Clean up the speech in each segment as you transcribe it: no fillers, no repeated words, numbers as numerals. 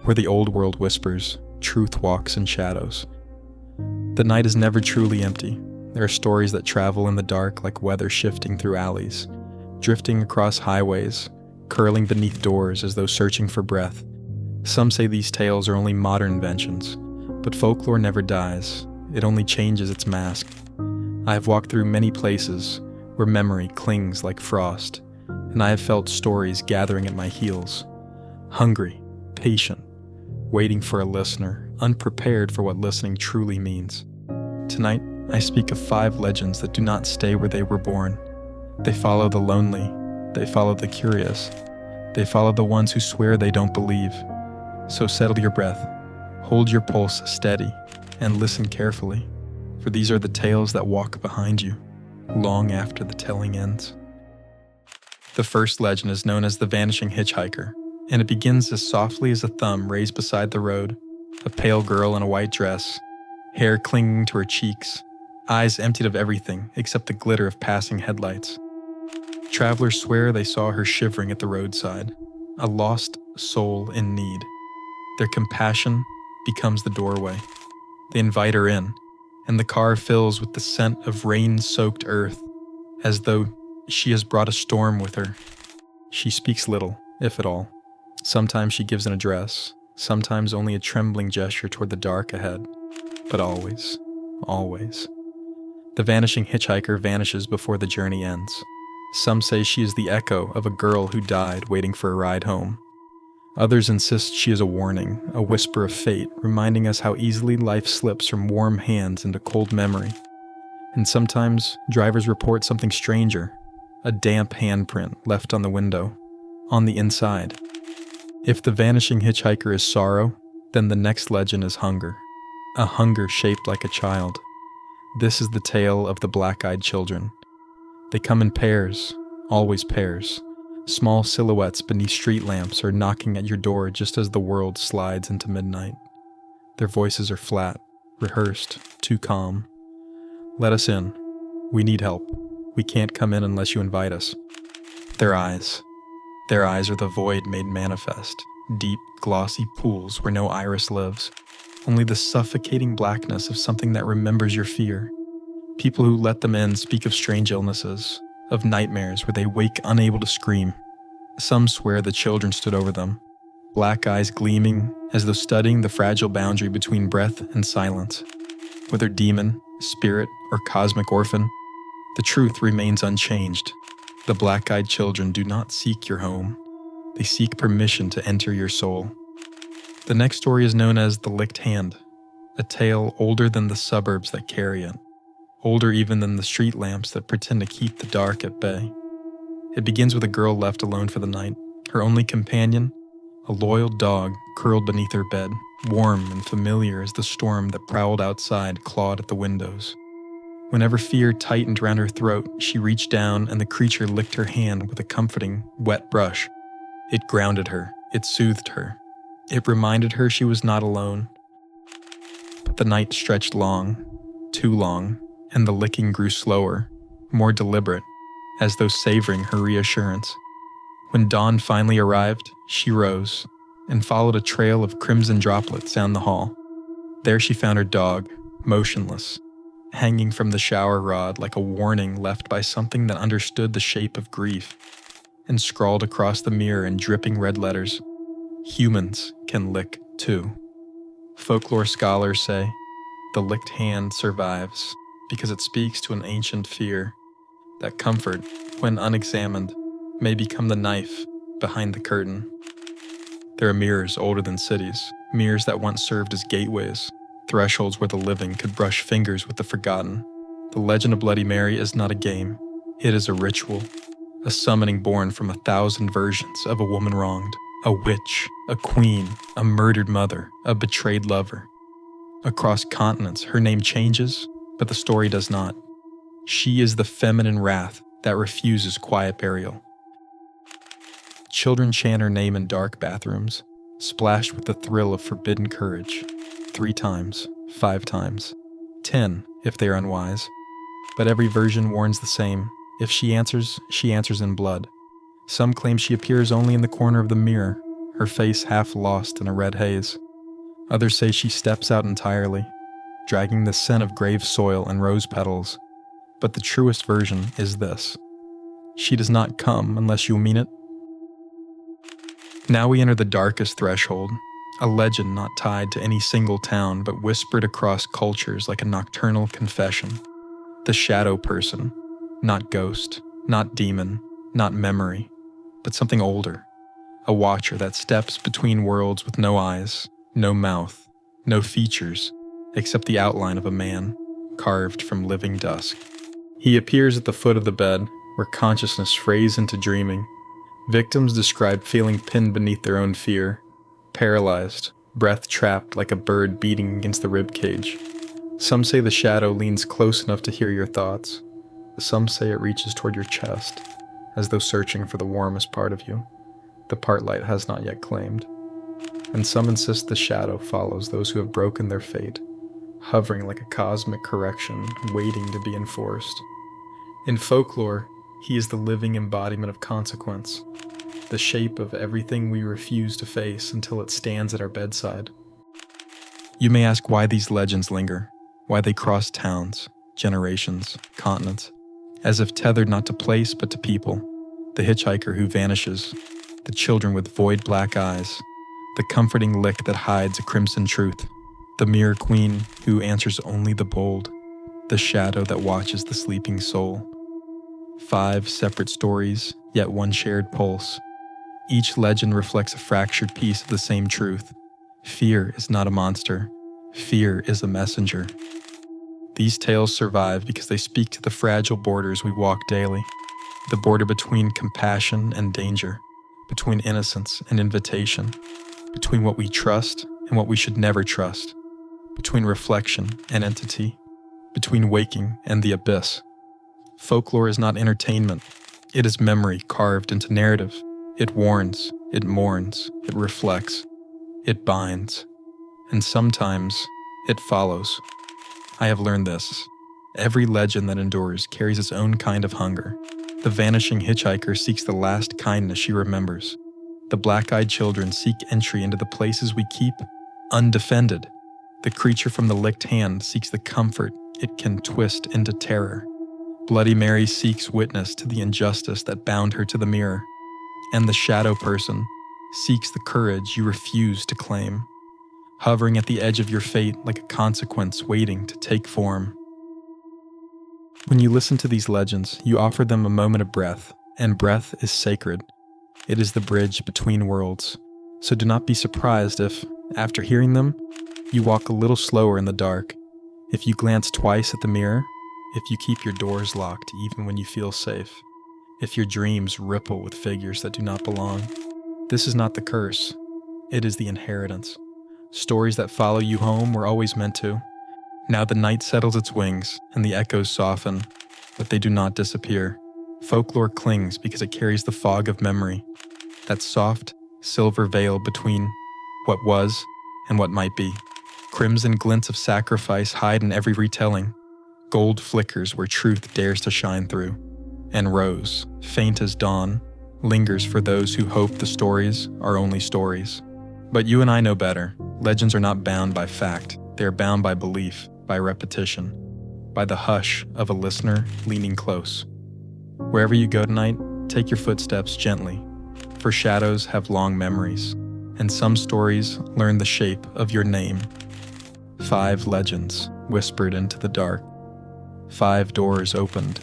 Where the old world whispers, truth walks in shadows. The night is never truly empty. There are stories that travel in the dark like weather shifting through alleys, drifting across highways, curling beneath doors as though searching for breath. Some say these tales are only modern inventions, but folklore never dies. It only changes its mask. I have walked through many places where memory clings like frost, and I have felt stories gathering at my heels. Hungry, patient, waiting for a listener, unprepared for what listening truly means. Tonight, I speak of 5 legends that do not stay where they were born. They follow the lonely, they follow the curious, they follow the ones who swear they don't believe. So settle your breath, hold your pulse steady, and listen carefully, for these are the tales that walk behind you, long after the telling ends. The first legend is known as the Vanishing Hitchhiker, and it begins as softly as a thumb raised beside the road, a pale girl in a white dress, hair clinging to her cheeks, eyes emptied of everything except the glitter of passing headlights. Travelers swear they saw her shivering at the roadside, a lost soul in need. Their compassion becomes the doorway. They invite her in, and the car fills with the scent of rain-soaked earth, as though she has brought a storm with her. She speaks little, if at all. Sometimes she gives an address, sometimes only a trembling gesture toward the dark ahead. But always, always. The vanishing hitchhiker vanishes before the journey ends. Some say she is the echo of a girl who died waiting for a ride home. Others insist she is a warning, a whisper of fate, reminding us how easily life slips from warm hands into cold memory. And sometimes drivers report something stranger, a damp handprint left on the window, on the inside. If the vanishing hitchhiker is sorrow, then the next legend is hunger. A hunger shaped like a child. This is the tale of the black-eyed children. They come in pairs, always pairs. Small silhouettes beneath street lamps are knocking at your door just as the world slides into midnight. Their voices are flat, rehearsed, too calm. Let us in. We need help. We can't come in unless you invite us. Their eyes. Their eyes are the void made manifest. Deep, glossy pools where no iris lives. Only the suffocating blackness of something that remembers your fear. People who let them in speak of strange illnesses, of nightmares where they wake unable to scream. Some swear the children stood over them, black eyes gleaming as though studying the fragile boundary between breath and silence. Whether demon, spirit, or cosmic orphan, the truth remains unchanged. The black-eyed children do not seek your home. They seek permission to enter your soul. The next story is known as The Licked Hand, a tale older than the suburbs that carry it, older even than the street lamps that pretend to keep the dark at bay. It begins with a girl left alone for the night, her only companion, a loyal dog curled beneath her bed, warm and familiar as the storm that prowled outside clawed at the windows. Whenever fear tightened around her throat, she reached down and the creature licked her hand with a comforting, wet brush. It grounded her, it soothed her. It reminded her she was not alone. But the night stretched long, too long, and the licking grew slower, more deliberate, as though savoring her reassurance. When dawn finally arrived, she rose and followed a trail of crimson droplets down the hall. There she found her dog, motionless, hanging from the shower rod like a warning left by something that understood the shape of grief, and scrawled across the mirror in dripping red letters, "Humans can lick too." Folklore scholars say, the licked hand survives because it speaks to an ancient fear that comfort, when unexamined, may become the knife behind the curtain. There are mirrors older than cities, mirrors that once served as gateways, thresholds where the living could brush fingers with the forgotten. The legend of Bloody Mary is not a game. It is a ritual, a summoning born from 1,000 versions of a woman wronged, a witch, a queen, a murdered mother, a betrayed lover. Across continents, her name changes, but the story does not. She is the feminine wrath that refuses quiet burial. Children chant her name in dark bathrooms, splashed with the thrill of forbidden courage. 3 times, 5 times, 10 if they are unwise. But every version warns the same. If she answers in blood. Some claim she appears only in the corner of the mirror, her face half lost in a red haze. Others say she steps out entirely, dragging the scent of grave soil and rose petals. But the truest version is this: she does not come unless you mean it. Now we enter the darkest threshold, a legend not tied to any single town but whispered across cultures like a nocturnal confession. The shadow person, not ghost, not demon, not memory, but something older, a watcher that steps between worlds with no eyes, no mouth, no features, except the outline of a man, carved from living dusk. He appears at the foot of the bed, where consciousness frays into dreaming. Victims describe feeling pinned beneath their own fear, paralyzed, breath trapped like a bird beating against the ribcage. Some say the shadow leans close enough to hear your thoughts. Some say it reaches toward your chest, as though searching for the warmest part of you, the part light has not yet claimed. And some insist the shadow follows those who have broken their fate, hovering like a cosmic correction, waiting to be enforced. In folklore, he is the living embodiment of consequence, the shape of everything we refuse to face until it stands at our bedside. You may ask why these legends linger, why they cross towns, generations, continents, as if tethered not to place but to people. The hitchhiker who vanishes, the children with void black eyes, the comforting lick that hides a crimson truth, the mirror queen who answers only the bold, the shadow that watches the sleeping soul. 5 separate stories, yet one shared pulse. Each legend reflects a fractured piece of the same truth. Fear is not a monster. Fear is a messenger. These tales survive because they speak to the fragile borders we walk daily. The border between compassion and danger, between innocence and invitation, between what we trust and what we should never trust, between reflection and entity, between waking and the abyss. Folklore is not entertainment. It is memory carved into narrative. It warns, it mourns, it reflects, it binds, and sometimes it follows. I have learned this. Every legend that endures carries its own kind of hunger. The vanishing hitchhiker seeks the last kindness she remembers. The black-eyed children seek entry into the places we keep undefended. The creature from the licked hand seeks the comfort it can twist into terror. Bloody Mary seeks witness to the injustice that bound her to the mirror. And the shadow person seeks the courage you refuse to claim, hovering at the edge of your fate like a consequence waiting to take form. When you listen to these legends, you offer them a moment of breath, and breath is sacred. It is the bridge between worlds. So do not be surprised if, after hearing them, you walk a little slower in the dark, if you glance twice at the mirror, if you keep your doors locked even when you feel safe, if your dreams ripple with figures that do not belong. This is not the curse. It is the inheritance. Stories that follow you home were always meant to. Now the night settles its wings, and the echoes soften, but they do not disappear. Folklore clings because it carries the fog of memory, that soft, silver veil between what was and what might be. Crimson glints of sacrifice hide in every retelling. Gold flickers where truth dares to shine through. And rose, faint as dawn, lingers for those who hope the stories are only stories. But you and I know better. Legends are not bound by fact. They are bound by belief, by repetition, by the hush of a listener leaning close. Wherever you go tonight, take your footsteps gently, for shadows have long memories, and some stories learn the shape of your name. 5 legends whispered into the dark. 5 doors opened.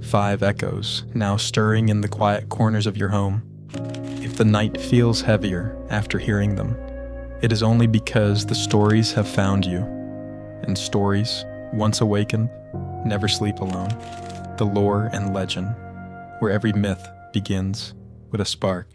5 echoes now stirring in the quiet corners of your home. If the night feels heavier after hearing them, it is only because the stories have found you. And stories, once awakened, never sleep alone. The lore and legend, where every myth begins with a spark.